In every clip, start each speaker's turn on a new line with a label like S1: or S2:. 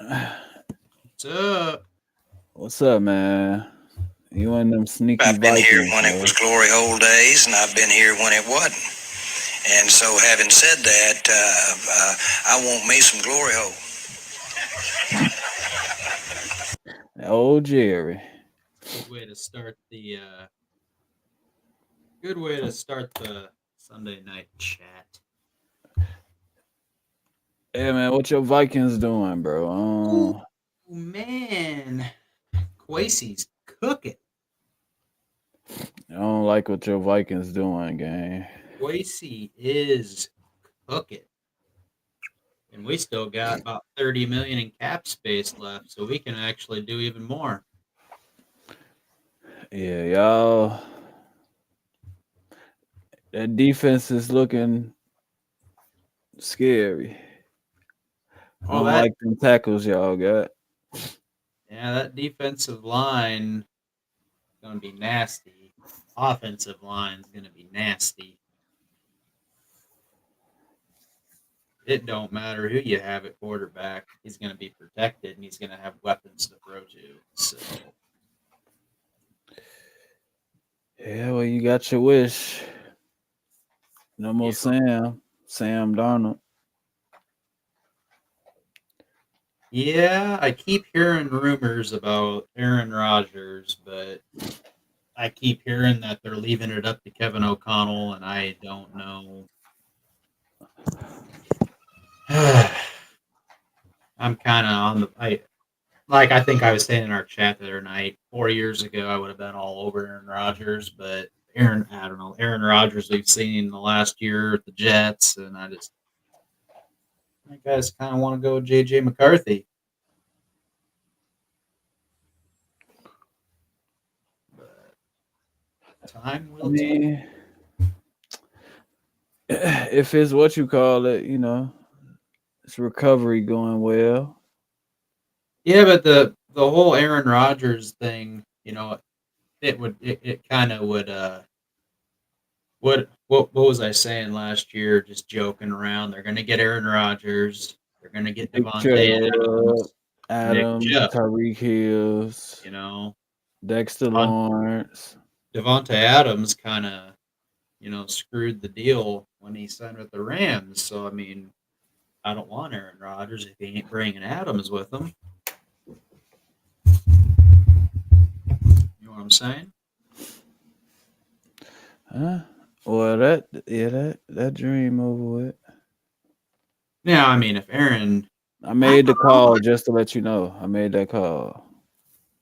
S1: What's up?
S2: What's up, man? You and them sneaky
S3: I've been here
S2: Vikings,
S3: when it was
S2: bro.
S3: glory hole days, and I've been here when it wasn't. And so, having said that, I want me some glory hole.
S2: Old Jerry.
S1: Good way to start the good way to start the Sunday night chat.
S2: Hey, man, what your Vikings doing, bro?
S1: Oh man, Quasey's cooking.
S2: I don't like what your Vikings doing, gang.
S1: Quasey is cooking, and we still got about 30 million in cap space left, so we can actually do even more.
S2: Yeah, y'all. That defense is looking scary. I
S1: Oh,
S2: don't
S1: that
S2: like them tackles y'all got.
S1: yeah, that defensive line is gonna be nasty. Offensive line is gonna be nasty. It don't matter who you have at quarterback. He's going to be protected and he's going to have weapons to throw to. So,
S2: Yeah, well, you got your wish. No more
S1: yeah,
S2: Sam Darnold.
S1: yeah, I keep hearing rumors about Aaron Rodgers, but I keep hearing that they're leaving it up to Kevin O'Connell, and I don't know. I'm kind of on the I think I was saying in our chat the other night. 4 years ago, I would have been all over Aaron Rodgers, but I don't know, Aaron Rodgers we've seen in the last year at the Jets, and I guys kind of want to go with JJ McCarthy. But time
S2: I
S1: will tell.
S2: mean, if it's what you call it, it's recovery going well.
S1: Yeah, but the whole Aaron Rodgers thing, it kind of would what was I saying last year? Just joking around. They're going to get Aaron Rodgers. They're going to get
S2: Nick
S1: Devontae
S2: Chubb,
S1: Adams, Nick
S2: Adams,
S1: Chubb.
S2: Tyreek Hills,
S1: You know,
S2: Dexter
S1: Devon,
S2: Lawrence.
S1: Devontae Adams kind of screwed the deal when he signed with the Rams. So I mean, I don't want Aaron Rodgers if he ain't bringing Adams with him. You know what I'm saying?
S2: Huh? Well, that dream over with.
S1: Yeah, I mean, if Aaron,
S2: I
S1: I
S2: made the
S1: don't know
S2: call just to let you know. I made that call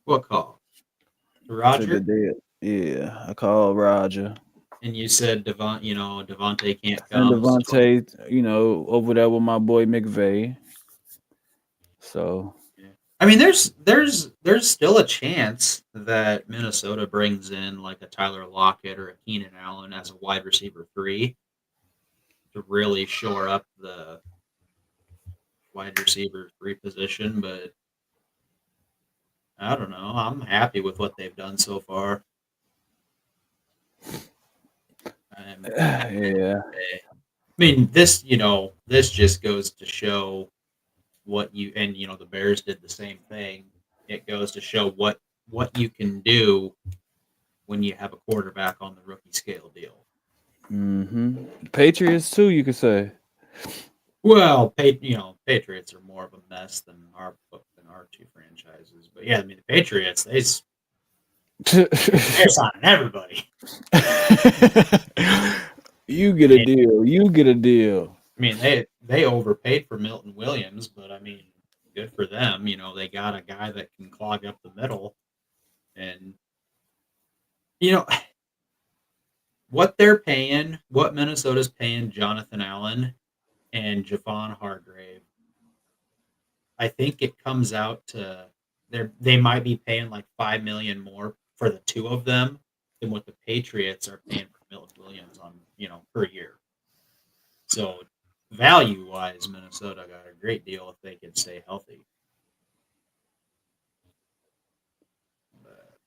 S1: what call to
S2: to the
S1: Roger,
S2: deal. Yeah, I called Roger
S1: and you said Devontae can't
S2: and
S1: come. So
S2: Devontae. Over there with my boy McVay. So
S1: yeah. I mean, there's still a chance that Minnesota brings in like a Tyler Lockett or a Keenan Allen as a wide receiver three to really shore up the wide receiver three position, but I don't know. I'm happy with what they've done so far. And
S2: yeah,
S1: I mean, this just goes to show what you and the Bears did the same thing. It goes to show what you can do when you have a quarterback on the rookie scale deal.
S2: Patriots too. You could say.
S1: Well, Patriots are more of a mess than our two franchises, but yeah, I mean the Patriots they're signing everybody.
S2: You get a deal. You get a deal.
S1: I mean, they overpaid for Milton Williams, but I mean, good for them. They got a guy that can clog up the middle, and you know what Minnesota's paying Jonathan Allen and Javon Hargrave. I think it comes out to they might be paying like 5 million more for the two of them than what the Patriots are paying for Milton Williams on per year. So value wise, Minnesota got a great deal if they can stay healthy. But,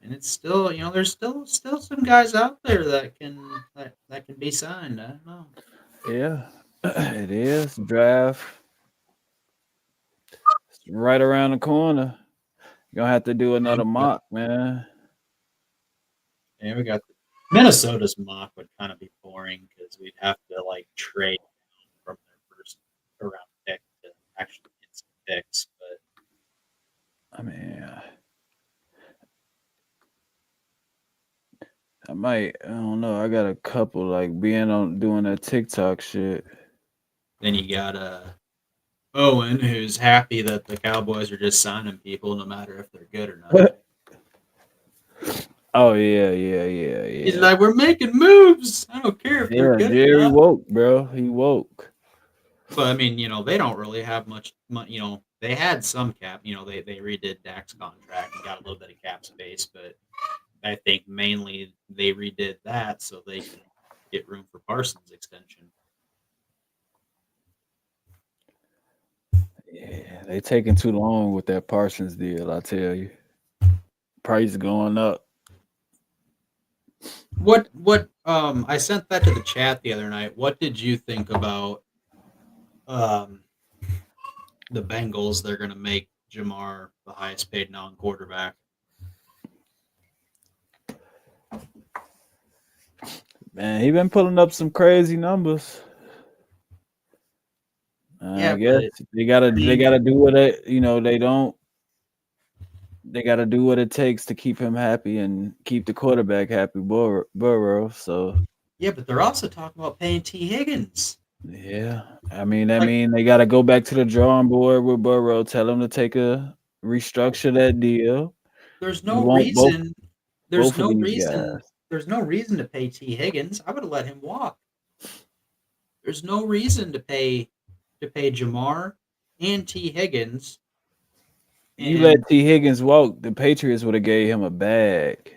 S1: and it's still, there's still some guys out there that can be signed. I don't know.
S2: Yeah, it is draft. right around the corner. You're gonna have to do another
S1: And
S2: mock, man.
S1: we got Minnesota's mock would kind of be boring because we'd have to like trade from their first round pick to actually get some picks. But
S2: I mean, I don't know. I got a couple like being on doing that TikTok shit.
S1: then you got Owen, who's happy that the Cowboys are just signing people no matter if they're good or not.
S2: Oh yeah.
S1: He's like, we're making moves. I don't care if they're
S2: Yeah,
S1: good or
S2: Jerry
S1: not.
S2: woke, bro. He woke.
S1: But I mean, they don't really have much. They had some cap. They redid Dak's contract and got a little bit of cap space, but I think mainly they redid that so they can get room for Parsons' extension.
S2: Yeah, they taking too long with that Parsons deal. I tell you, price going up.
S1: What? I sent that to the chat the other night. What did you think about the Bengals? They're going to make Jamar the highest paid non-quarterback.
S2: Man, he been pulling up some crazy numbers.
S1: Yeah,
S2: I guess they gotta do what they gotta do what it takes to keep him happy and keep the quarterback happy, Burrow. So
S1: yeah, but they're also talking about paying T. Higgins.
S2: yeah, I mean they gotta go back to the drawing board with Burrow. Tell him to restructure that deal.
S1: There's no reason.
S2: Both of these guys.
S1: There's no reason to pay T. Higgins. I would have let him walk. There's no reason to pay Jamar and T. Higgins.
S2: You let T. Higgins walk, the Patriots would have gave him a bag.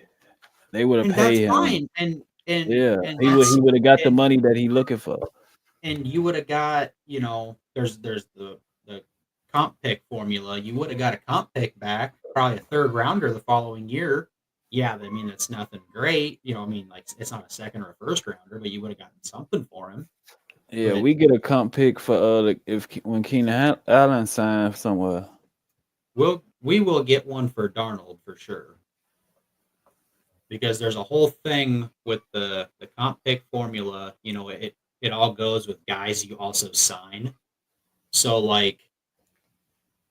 S2: They would have paid him.
S1: Fine. And
S2: he would have got the money that he looking for.
S1: And you would have got, there's the comp pick formula. You would have got a comp pick back, probably a third rounder the following year. Yeah, I mean it's nothing great. Like it's not a second or a first rounder, but you would have gotten something for him.
S2: Yeah, we get a comp pick for when Keenan Allen signs somewhere.
S1: We will get one for Darnold for sure. Because there's a whole thing with the comp pick formula, it all goes with guys you also sign. So like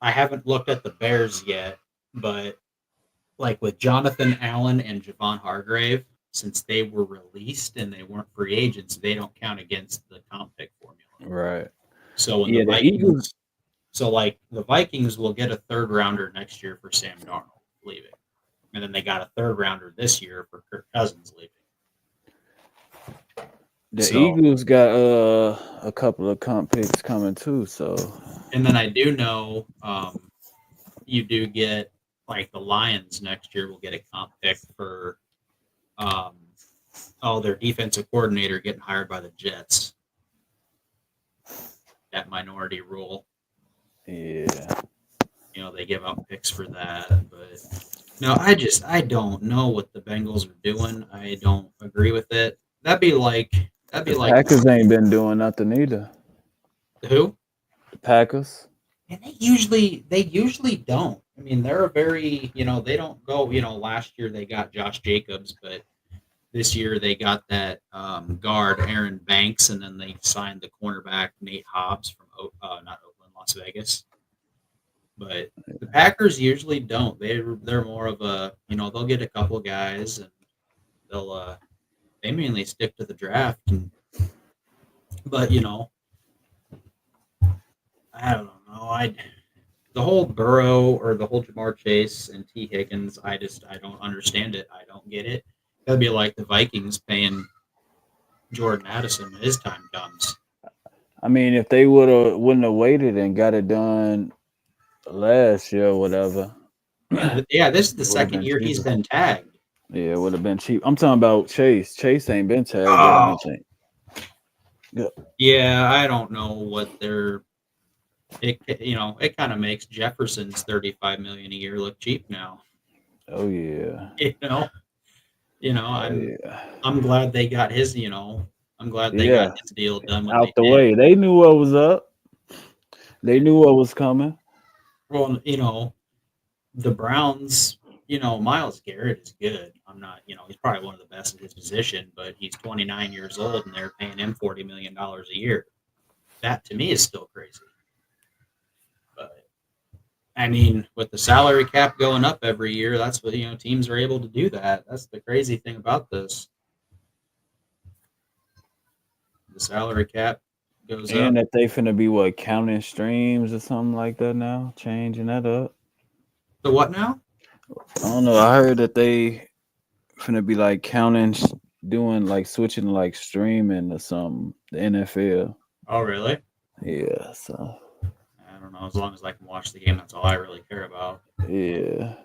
S1: I haven't looked at the Bears yet, but like with Jonathan Allen and Javon Hargrave, since they were released and they weren't free agents, they don't count against the comp pick formula.
S2: Right.
S1: So when the Vikings, the Vikings will get a third rounder next year for Sam Darnold leaving, and then they got a third rounder this year for Kirk Cousins leaving.
S2: The Eagles got a couple of comp picks coming too. So,
S1: and then I do know you do get like the Lions next year will get a comp pick for their defensive coordinator getting hired by the Jets. That minority rule.
S2: Yeah.
S1: They give out picks for that, but no, I don't know what the Bengals are doing. I don't agree with it. That'd be like
S2: Packers ain't been doing nothing either.
S1: Who?
S2: The Packers.
S1: And they usually don't. I mean, they're a very, they don't go, last year they got Josh Jacobs, but this year they got that guard, Aaron Banks, and then they signed the cornerback, Nate Hobbs from, not Oakland, Las Vegas. But the Packers usually don't. They're more of a, they'll get a couple guys and they mainly stick to the draft. But, I don't know. The whole Burrow or the whole Jamar Chase and T. Higgins, I don't understand it. I don't get it. That'd be like the Vikings paying Jordan Addison when his time comes.
S2: I mean, if they wouldn't have waited and got it done last year or whatever.
S1: Yeah, this is the second year he's been tagged.
S2: Yeah, it would have been cheap. I'm talking about Chase. Chase ain't been tagged. I think.
S1: Yeah, I don't know what it kind of makes Jefferson's $35 million a year look cheap now.
S2: Oh yeah.
S1: I'm glad they got his. I'm glad they got his deal done
S2: out the way. They knew what was up. They knew what was coming.
S1: Well, the Browns, Myles Garrett is good. I'm not, he's probably one of the best in his position, but he's 29 years old and they're paying him $40 million a year. That to me is still crazy. But I mean, with the salary cap going up every year, that's what teams are able to do that. That's the crazy thing about this. The salary cap goes up.
S2: And that they finna be counting streams or something like that now, changing that up.
S1: So what now?
S2: I don't know. I heard that they finna be counting, doing switching to streaming or something. The NFL.
S1: Oh, really?
S2: Yeah. So.
S1: I don't know. As long as I can watch the game, that's all I really care about.
S2: Yeah.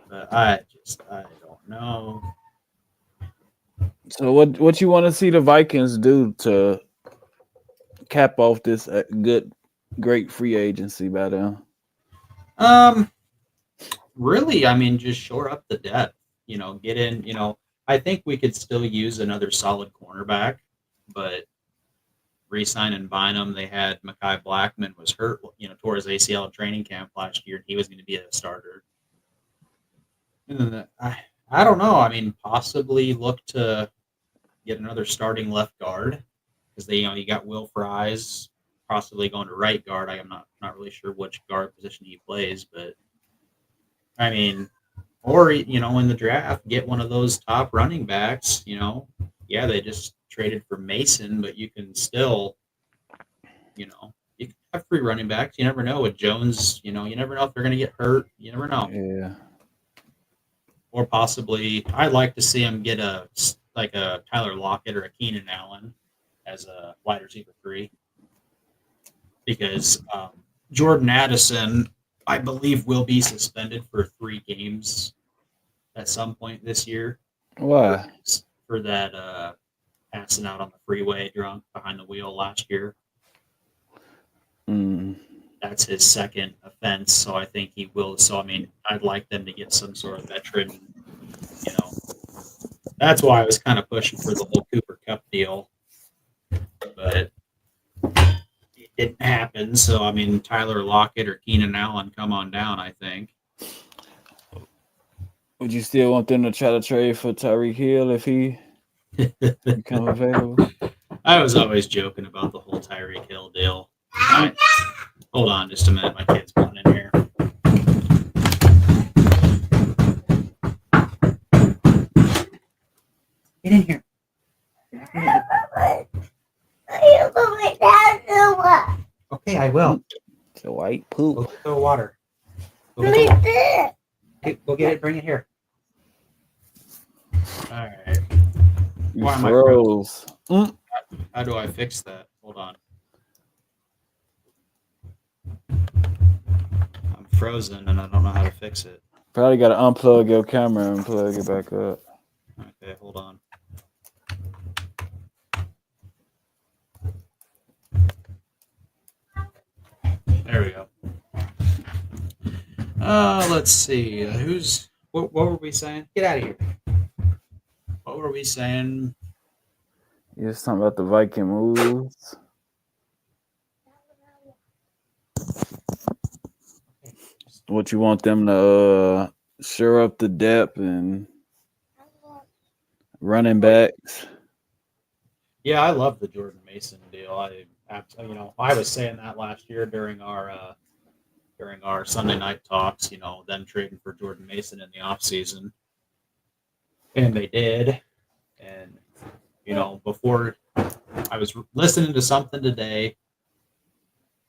S1: But I don't know.
S2: So what you want to see the Vikings do to cap off this great free agency by them?
S1: Really, I mean, just shore up the depth. Get in. I think we could still use another solid cornerback, but re-sign and Bynum. They had Mekhi Blackman was hurt, tore his ACL at training camp last year. He was going to be a starter. And then I don't know. I mean, possibly look to get another starting left guard because you got Will Fries possibly going to right guard. I am not really sure which guard position he plays, but I mean, or in the draft, get one of those top running backs. Yeah, they just traded for Mason, but you can still, you can have free running backs. You never know with Jones. You never know if they're going to get hurt. You never know.
S2: Yeah.
S1: Or possibly, I'd like to see him get a Tyler Lockett or a Keenan Allen as a wide receiver 3, because Jordan Addison, I believe, will be suspended for 3 games at some point this year.
S2: Why?
S1: For that passing out on the freeway drunk behind the wheel last year. That's his second offense, so I think he will. So, I mean, I'd like them to get some sort of veteran, That's why I was kind of pushing for the whole Cooper Kupp deal, but it didn't happen. So, I mean, Tyler Lockett or Keenan Allen come on down, I think.
S2: Would you still want them to try to trade for Tyreek Hill if he become available?
S1: I was always joking about the whole Tyreek Hill deal. Right. Hold on just a minute. My kid's going in here. Get in here. Okay, I will.
S2: It's a white poop.
S1: Go get the water. Go get it. Bring it here. All right. Why am I
S2: froze?
S1: How do I fix that? Hold on. I'm frozen and I don't know how to fix it.
S2: Probably got to unplug your camera and plug it back up.
S1: Okay, hold on. There we go. Let's see. What were we saying? Get out of here. What were we saying?
S2: You're talking about the Viking moves. What you want them to shore up the depth and running backs?
S1: Yeah, I love the Jordan Mason deal. I was saying that last year during our Sunday night talks. Them trading for Jordan Mason in the offseason. And they did. And before, I was listening to something today.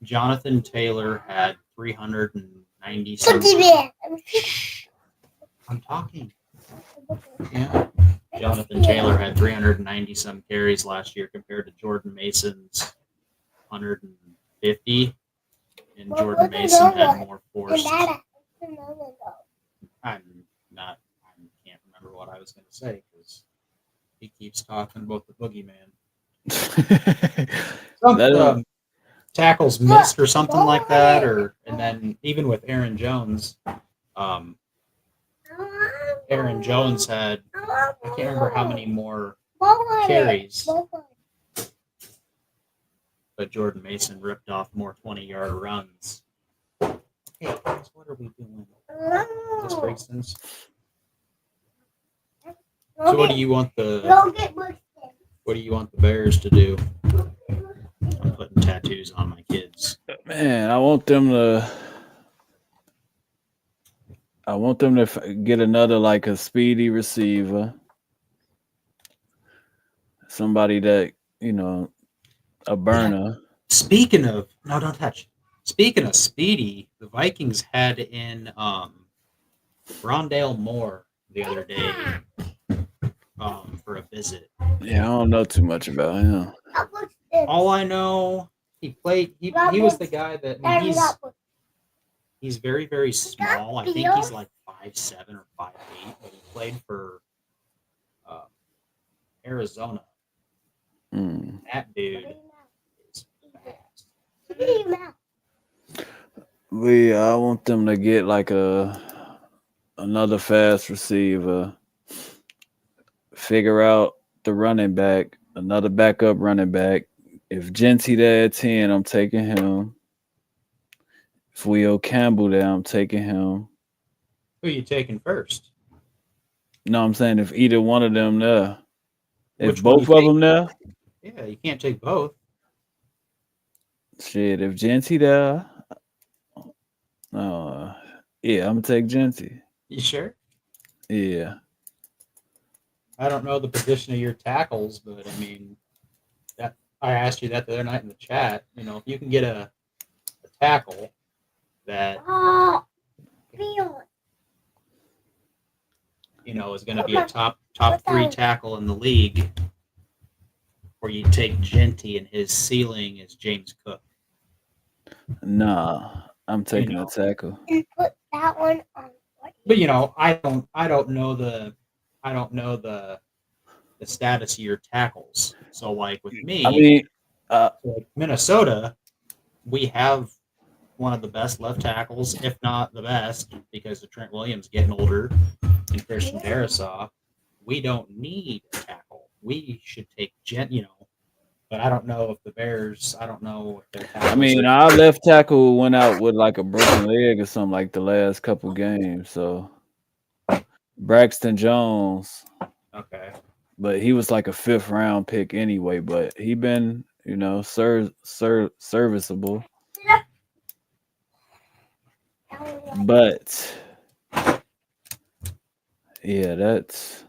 S1: Jonathan Taylor had 390 some. I'm talking. Yeah. Jonathan Taylor had 390 some carries last year compared to Jordan Mason's 150. And Jordan Mason had more forced. I can't remember what I was going to say because he keeps talking about the boogeyman. Tackles missed or something like that, and then even with Aaron Jones, Aaron Jones had, I can't remember how many more carries. but Jordan Mason ripped off more 20-yard runs. Hey guys, what are we doing? This Briggson's. So what do you want the Bears to do? I'm putting tattoos on my kids.
S2: Man, I want them to get another like a speedy receiver, somebody that a burner.
S1: Speaking of no, don't touch. Speaking of speedy, the Vikings had in Rondale Moore the other day for a visit.
S2: Yeah, I don't know too much about him.
S1: All I know, he played. He was the guy that he's very very small. I think he's like 5'7" or 5'8", but he played for Arizona. That dude is fast.
S2: I want them to get like another fast receiver. Figure out the running back, another backup running back. If Genty there at 10, I'm taking him. If Will Campbell there, I'm taking him.
S1: Who are you taking first?
S2: No, I'm saying if either one of them there. If
S1: Which one
S2: both
S1: you
S2: of
S1: take?
S2: them there,
S1: Yeah, you can't take both.
S2: shit. If Genty there, yeah, I'm gonna take Genty.
S1: You sure?
S2: Yeah.
S1: I don't know the position of your tackles, but I mean, that I asked you that the other night in the chat. You know, if you can get a tackle that is going to be a top 3 tackle in the league, or you take Genty and his ceiling is James Cook.
S2: Nah, I'm taking a tackle.
S4: And put that one on.
S1: But I don't know the status of your tackles. So like with me,
S2: I mean,
S1: like Minnesota, we have one of the best left tackles, if not the best, because of Trent Williams getting older and Christian Darrisaw. We don't need a tackle. We should take but I don't know if the Bears. I don't know if their tackles.
S2: I mean, our left tackle went out with like a broken leg or something like the last couple games. So Braxton Jones.
S1: Okay.
S2: But he was like a 5th round pick anyway. But he been, serviceable. But yeah, that's.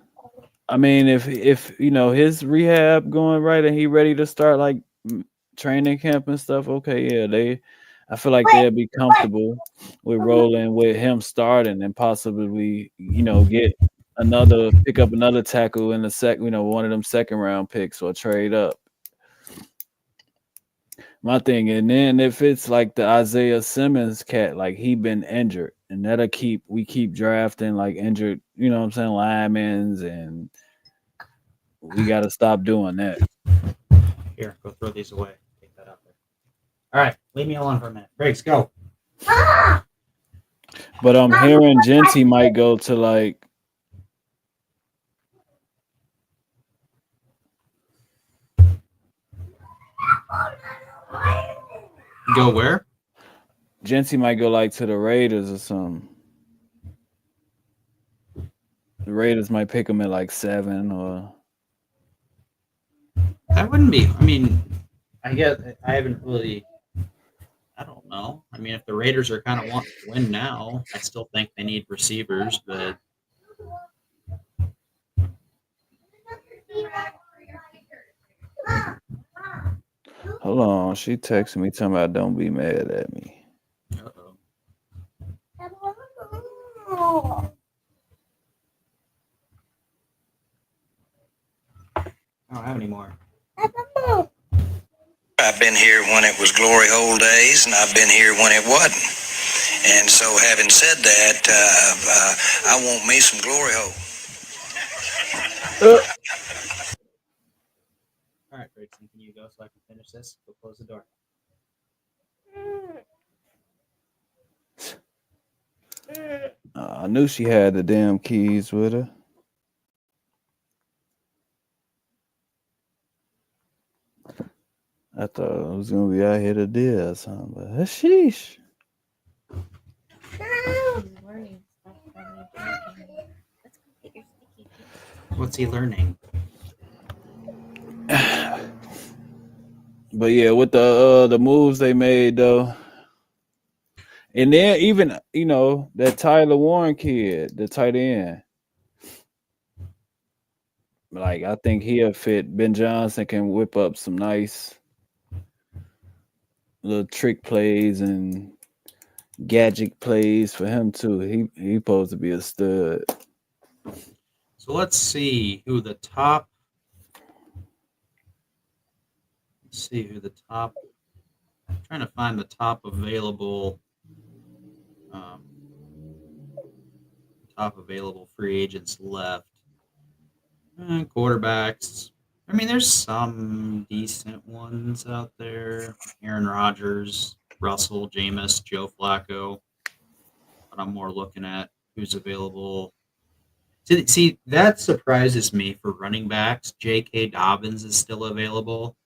S2: I mean, if his rehab going right and he ready to start like training camp and stuff, okay, yeah, I feel like they'll be comfortable with rolling with him starting and possibly pick up another tackle in the one of them 2nd round picks or trade up. My thing, and then if it's like the Isaiah Simmons cat, like he been injured, and we keep drafting like injured, linemen, and we got to stop doing that.
S1: Here, go throw these away. Take that out there. All right, leave me alone for a minute. Briggs, go.
S2: But I'm hearing Genty might go to like.
S1: Go where?
S2: Genty might go like to the Raiders or something. The Raiders might pick him at like 7 or.
S1: That wouldn't be. I mean, I guess I haven't really. I don't know. I mean, if the Raiders are kind of wanting to win now, I still think they need receivers, but.
S2: Hold on, she texted me talking about don't be mad at me.
S1: Uh-oh. I don't have any more.
S3: I've been here when it was glory hole days, and I've been here when it wasn't. And so, having said that, I want me some glory hole.
S1: All right, Grayson, can you go so I can finish this? Go close the door.
S2: I knew she had the damn keys with her. I thought I was gonna be out here today or something, but sheesh.
S5: He's learning stuff from me talking. Let's go get your sticky fingers.
S1: What's he learning?
S2: But yeah, with the moves they made though, and then even that Tyler Warren kid, the tight end, like I think he'll fit. Ben Johnson can whip up some nice little trick plays and gadget plays for him too. He supposed to be a stud.
S1: So let's see who the top. Let's see who the top. I'm trying to find the top available. Um, top available free agents left. Quarterbacks. I mean, there's some decent ones out there. Aaron Rodgers, Russell, Jameis, Joe Flacco. But I'm more looking at who's available. See, that surprises me for running backs. J.K. Dobbins is still available.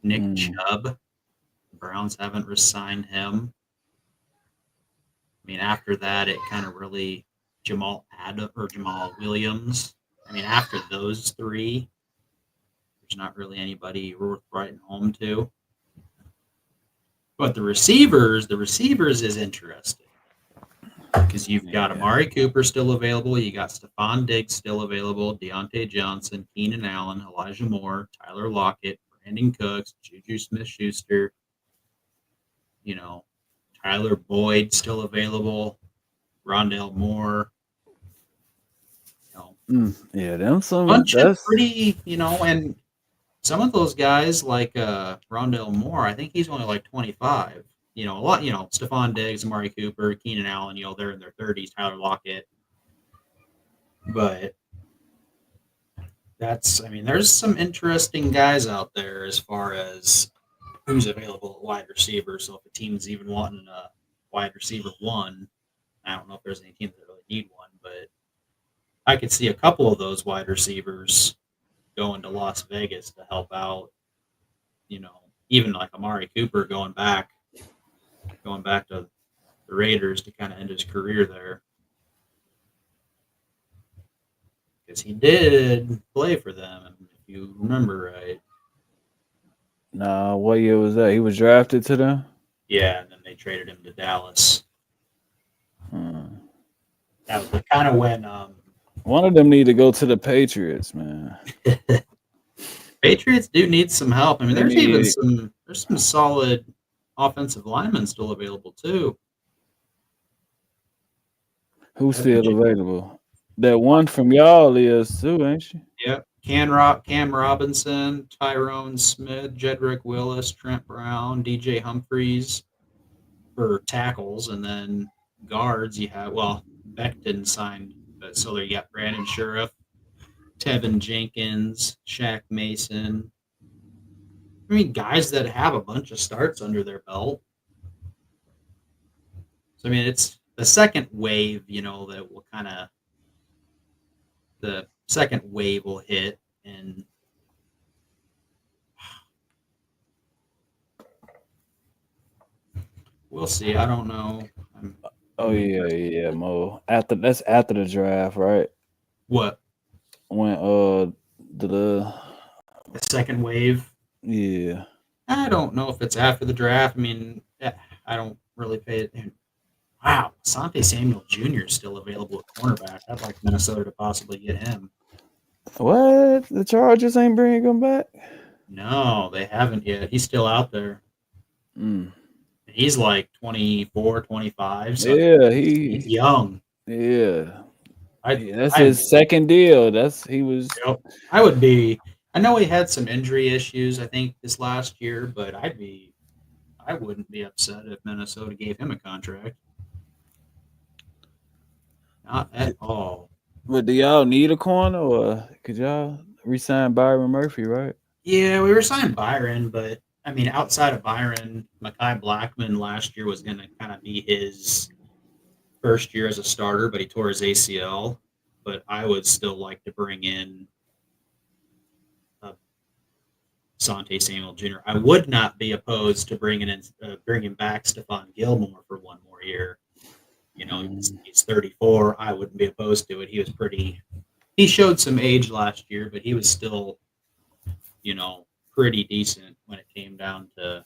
S1: Nick Chubb. The Browns haven't re-signed him. I mean, after that, it kind of really Jamal Williams. I mean, after those three, there's not really anybody worth writing home to. But the receivers is interesting because you've got Amari Cooper still available. You got Stephon Diggs still available. Deontay Johnson, Keenan Allen, Elijah Moore, Tyler Lockett, Brandon Cooks, Juju Smith-Schuster. Tyler Boyd still available. Rondale Moore.
S2: Yeah, them some
S1: Bunch of pretty, and some of those guys like Rondale Moore, I think he's only like 25. A lot, Stephon Diggs, Amari Cooper, Keenan Allen, they're in their 30s, Tyler Lockett. But there's some interesting guys out there as far as who's available at wide receiver. So if a team's even wanting a wide receiver one, I don't know if there's any teams that really need one, but I could see a couple of those wide receivers going to Las Vegas to help out. Even like Amari Cooper going back to the Raiders to kind of end his career there. Because he did play for them, if you remember right.
S2: Nah, what year was that? He was drafted to them?
S1: Yeah, and then they traded him to Dallas. That was kind of when
S2: one of them need to go to the Patriots, man.
S1: Patriots do need some help. I mean, there's some solid offensive linemen still available too.
S2: Who's still available? That one from y'all is too, ain't she?
S1: Yep. Cam Robinson, Tyrone Smith, Jedrick Willis, Trent Brown, DJ Humphreys for tackles, and then guards you have Beck didn't sign, but so there you got Brandon Sheriff, Tevin Jenkins, Shaq Mason. I mean, guys that have a bunch of starts under their belt. So I mean, it's the second wave, that will kind of the second wave will hit, and we'll see. I don't know.
S2: Yeah, Mo. That's after the draft, right?
S1: What?
S2: When
S1: the second wave?
S2: Yeah.
S1: I don't know if it's after the draft. I mean, I don't really pay it. Wow, Asante Samuel Jr. is still available at cornerback. I'd like Minnesota to possibly get him.
S2: What? The Chargers ain't bringing him back?
S1: No, they haven't yet. He's still out there. He's like 24, 25. So
S2: yeah,
S1: he's young.
S2: Yeah. That's his second deal. He was.
S1: Yep. I would be. I know he had some injury issues, I think, this last year, but I wouldn't be upset if Minnesota gave him a contract. Not at all.
S2: But do y'all need a corner, or could y'all re-sign Byron Murphy, right?
S1: Yeah, we re-signed Byron, but I mean, outside of Byron, Mekhi Blackman last year was going to kind of be his first year as a starter, but he tore his ACL. But I would still like to bring in Sante Samuel Jr. I would not be opposed to bringing back Stephon Gilmore for one more year. You know, he's 34. I wouldn't be opposed to it. He showed some age last year, but he was still, you know, pretty decent when it came down to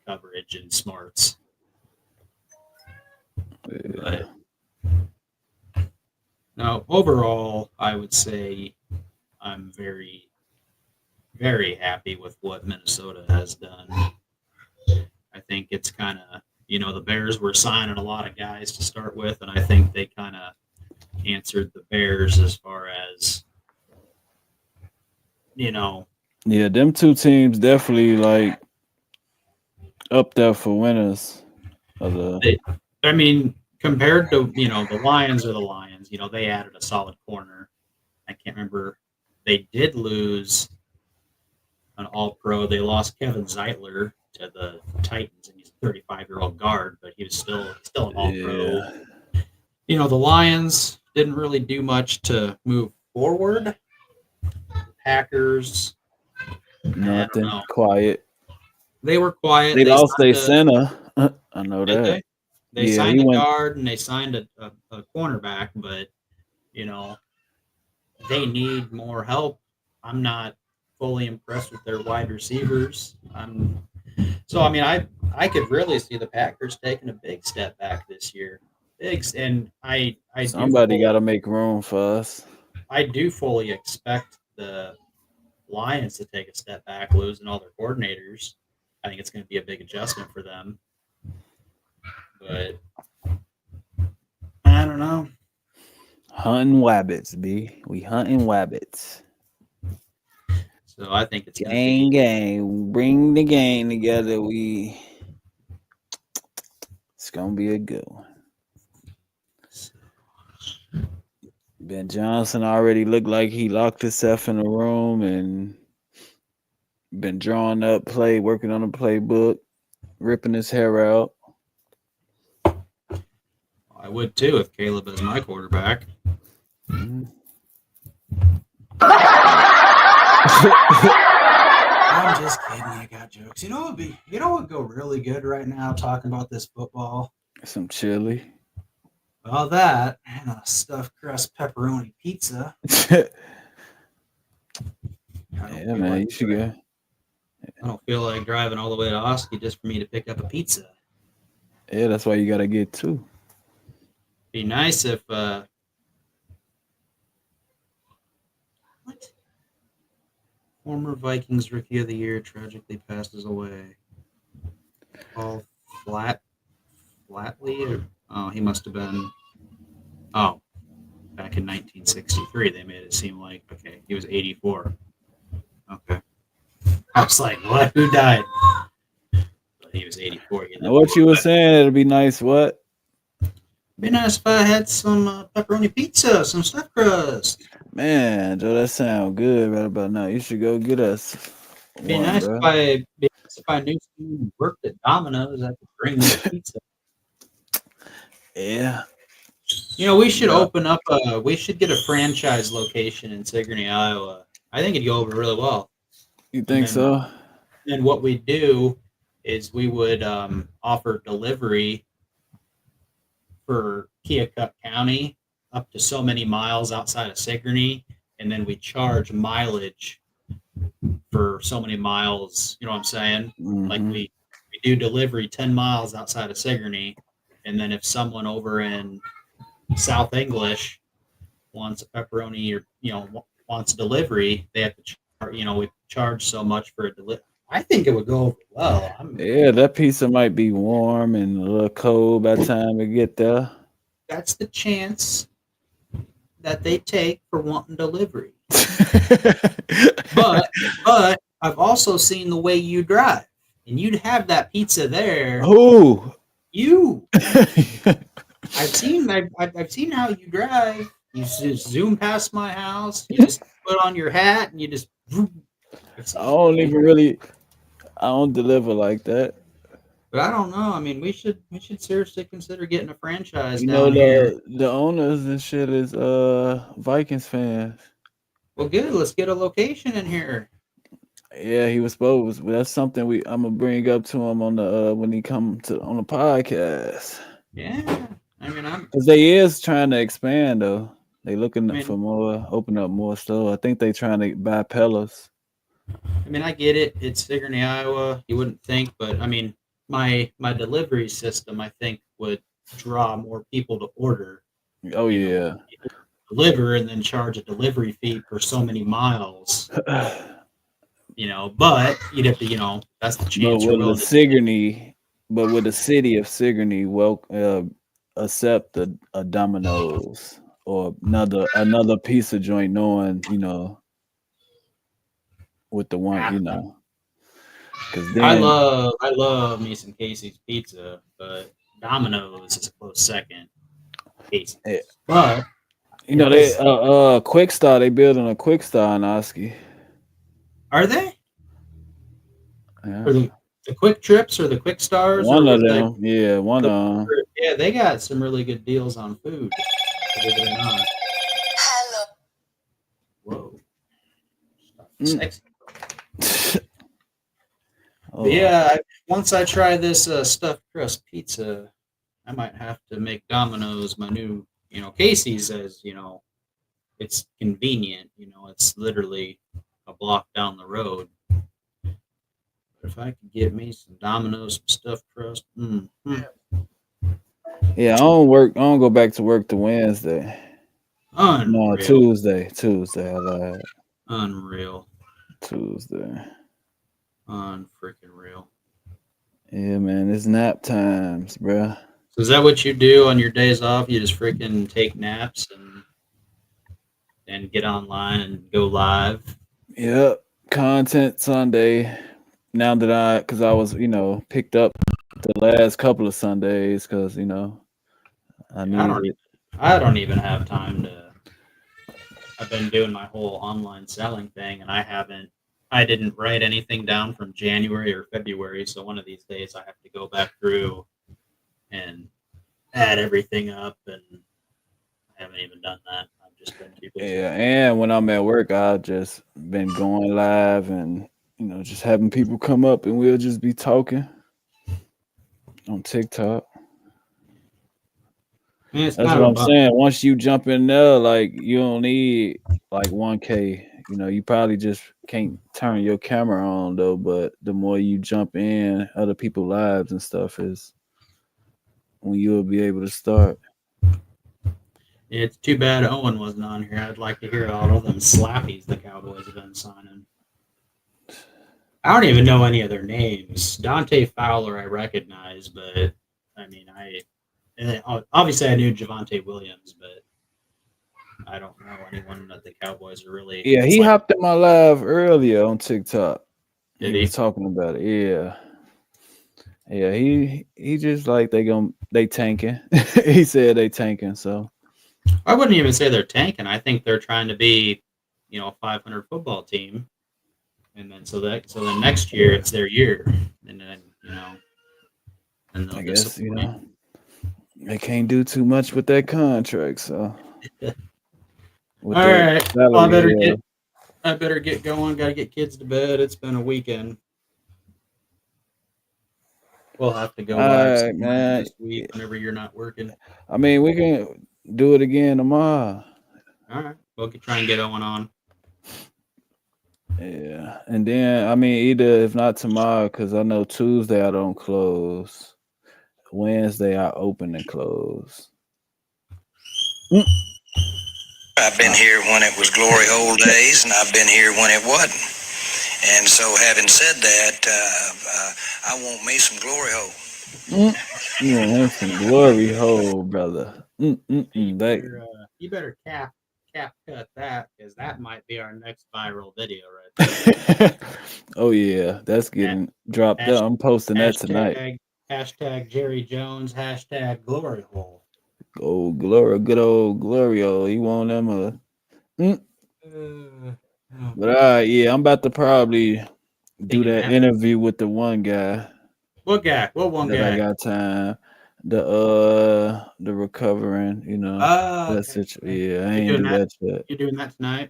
S1: coverage and smarts.
S2: Yeah.
S1: But now, overall, I would say I'm very, very happy with what Minnesota has done. I think it's kind of, you know, the Bears were signing a lot of guys to start with, and I think they kind of answered the Bears as far as, you know.
S2: Yeah, them two teams definitely like up there for winners.
S1: I mean, compared to, you know, the Lions are the Lions. You know, they added a solid corner. I can't remember. They did lose an All-Pro. They lost Kevin Zeitler to the Titans, and he's a 35-year-old guard, but he was still an All-Pro.
S2: Yeah.
S1: You know, the Lions didn't really do much to move forward. Packers,
S2: Nothing. Quiet.
S1: They were quiet.
S2: They lost their center. I know
S1: Did
S2: that.
S1: they signed a guard and they signed a cornerback, but, you know, they need more help. I'm not fully impressed with their wide receivers. I could really see the Packers taking a big step back this year.
S2: Somebody got to make room for us.
S1: I do fully expect the Lions to take a step back, losing all their coordinators. I think it's going to be a big adjustment for them. But I don't know.
S2: Hunting wabbits, B. We hunting wabbits.
S1: So I think it's
S2: gang. Bring the gang together. It's gonna be a good one. Ben Johnson already looked like he locked himself in a room and been drawing up play, working on a playbook, ripping his hair out.
S1: I would too if Caleb is my quarterback.
S2: Mm-hmm.
S1: I'm just kidding. I got jokes. You know what would go really good right now talking about this football?
S2: Some chili.
S1: Well, that and a stuffed crust pepperoni pizza.
S2: Yeah, man, you should go.
S1: I don't feel like driving all the way to Oski just for me to pick up a pizza.
S2: Yeah, that's why you gotta get two.
S1: Be nice if what? Former Vikings Rookie of the Year tragically passes away. Paul Flatley? He must have been. Oh, back in 1963, they made it seem like, okay, he was 84. Okay. I was like, what? Who died? But he was 84.
S2: Now, what you were saying, it'll be nice, what?
S1: Be nice if I had some pepperoni pizza, some stuffed crust.
S2: Man, Joe, that sounds good right about now. You should go get us.
S1: Be nice if I knew someone who worked at Domino's. I could bring them pizza.
S2: Yeah.
S1: You know, we should open up we should get a franchise location in Sigourney, Iowa. I think it'd go over really well.
S2: You think so?
S1: And what we do is we would offer delivery for Keokuk County up to so many miles outside of Sigourney, and then we charge mileage for so many miles. You know what I'm saying?
S2: Mm-hmm.
S1: Like we do delivery 10 miles outside of Sigourney, and then if someone over in South English wants a pepperoni or wants delivery, they have to charge. We charge so much for a delivery. I think it would go over well.
S2: Yeah, that pizza might be warm and a little cold by the time we get there.
S1: That's the chance that they take for wanting delivery. but I've also seen the way you drive, and you'd have that pizza there.
S2: Who?
S1: You. I've seen how you drive. You just zoom past my house. You just put on your hat and you just.
S2: I don't deliver like that.
S1: But I don't know. I mean, we should seriously consider getting a franchise.
S2: The owners and shit is Vikings fans.
S1: Well, good. Let's get a location in here.
S2: Yeah, he was supposed. That's something I'm gonna bring up to him on the when he come to on the podcast.
S1: Yeah, I mean,
S2: Cause they is trying to expand though. They
S1: I
S2: looking
S1: mean,
S2: for more, open up more stuff. I think they trying to buy Pellas.
S1: I get it. It's Sigourney, Iowa. You wouldn't think, but I mean, my delivery system, I think, would draw more people to order.
S2: Oh
S1: You know,
S2: yeah.
S1: people deliver and then charge a delivery fee per so many miles. But you'd have to, that's the
S2: But
S1: chance you're
S2: with the
S1: willing to take.
S2: Sigourney, but with the city of Sigourney, accept a Domino's or another pizza joint, knowing with the one, because then
S1: I love me some Casey's pizza, but Domino's is a close second. Casey's,
S2: eh,
S1: but
S2: they
S1: because
S2: Quick Star, they building a Quick Star in Oski.
S1: are they
S2: Yeah,
S1: or the quick trips or the quick stars or
S2: one of
S1: what they?
S2: them. Yeah, one
S1: The,
S2: of them.
S1: yeah, they got some really good deals on food. Believe it or not. Whoa,
S2: Mm.
S1: sexy. But
S2: Oh,
S1: yeah, once I try this stuffed crust pizza, I might have to make Domino's my new. Casey's says it's convenient. It's literally a block down the road. But if I could get me some Domino's, some stuffed crust,
S2: yeah. I don't work. I don't go back to work to Wednesday. No,
S1: unreal,
S2: Tuesday. Tuesday. I lied.
S1: unreal,
S2: Tuesday.
S1: unfreaking real.
S2: Yeah, man. It's nap times, bruh.
S1: So is that what you do on your days off? You just freaking take naps and get online and go live.
S2: Yep. Content Sunday. Now that because I was, picked up the last couple of Sundays because, I
S1: Yeah,
S2: needed.
S1: I don't even have time to. I've been doing my whole online selling thing, and I didn't write anything down from January or February. So one of these days, I have to go back through and add everything up, and I haven't even done that. I've just been too busy.
S2: Yeah, and when I'm at work, I've just been going live and, just having people come up and we'll just be talking on TikTok.
S1: Man, it's
S2: That's
S1: kind
S2: what
S1: of a
S2: I'm
S1: bummer.
S2: saying. Once you jump in there, like you don't need like 1K. You probably just can't turn your camera on though. But the more you jump in other people's lives and stuff is when you'll be able to start.
S1: It's too bad Owen wasn't on here. I'd like to hear all of them slappies the Cowboys have been signing. I don't even know any of their names. Dante Fowler, I recognize, but I mean, obviously I knew Javonte Williams, but I don't know anyone that the Cowboys are really.
S2: Yeah,
S1: It's
S2: he
S1: like,
S2: hopped in my live earlier on TikTok.
S1: did
S2: He was
S1: he?
S2: talking about it. Yeah. Yeah, he just like they tanking. He said they tanking, so
S1: I wouldn't even say they're tanking. I think they're trying to be, a 500 football team, and then next year it's their year, and then and they'll
S2: I guess,
S1: disappoint.
S2: they can't do too much with that contract, so with
S1: All
S2: that
S1: right. Well,
S2: salary, yeah.
S1: I better get going. Got to get kids to bed. It's been a weekend. We'll have to go
S2: All
S1: live
S2: right,
S1: sometime
S2: man.
S1: this week whenever you're not working.
S2: I mean, we can do it again tomorrow.
S1: All right. We'll try and get Owen on.
S2: Yeah, and then I mean, either if not tomorrow, because I know Tuesday I don't close. Wednesday I open and close.
S3: I've been here when it was glory hole days, and I've been here when it wasn't. And so, having said that, I want me some glory hole.
S2: You want some glory hole, brother. That
S1: You better cap cut that because that might be our next viral video right there.
S2: oh yeah, that's getting dropped
S1: Hash,
S2: out. I'm posting that tonight.
S1: hashtag Jerry Jones, hashtag glory hole.
S2: Oh, glory, good old Glorio. He want them But yeah, I'm about to probably do that interview with the one guy.
S1: What guy? What one
S2: that
S1: guy?
S2: I got time. The recovering, that's it. Yeah, I ain't do that yet.
S1: You're doing that tonight?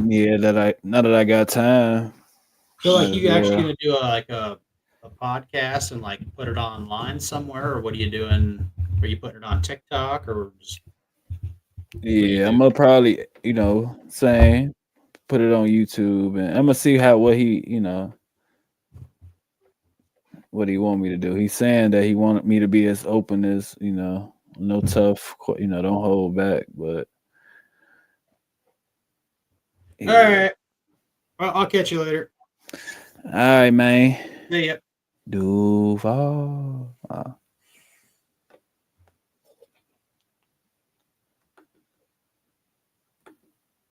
S2: Yeah, now that I got time.
S1: So like
S2: Might as
S1: you actually
S2: well.
S1: gonna do a podcast and like put it online somewhere, or what are you doing? Are you putting it on TikTok or just what you
S2: Yeah, I'm
S1: do?
S2: gonna probably, same, put it on YouTube, and I'm gonna see what what he want me to do. He's saying that he wanted me to be as open as, no tough, don't hold back. But
S1: All
S2: yeah,
S1: right. Well, I'll catch you later.
S2: all right, man.
S1: See ya.
S2: Duval.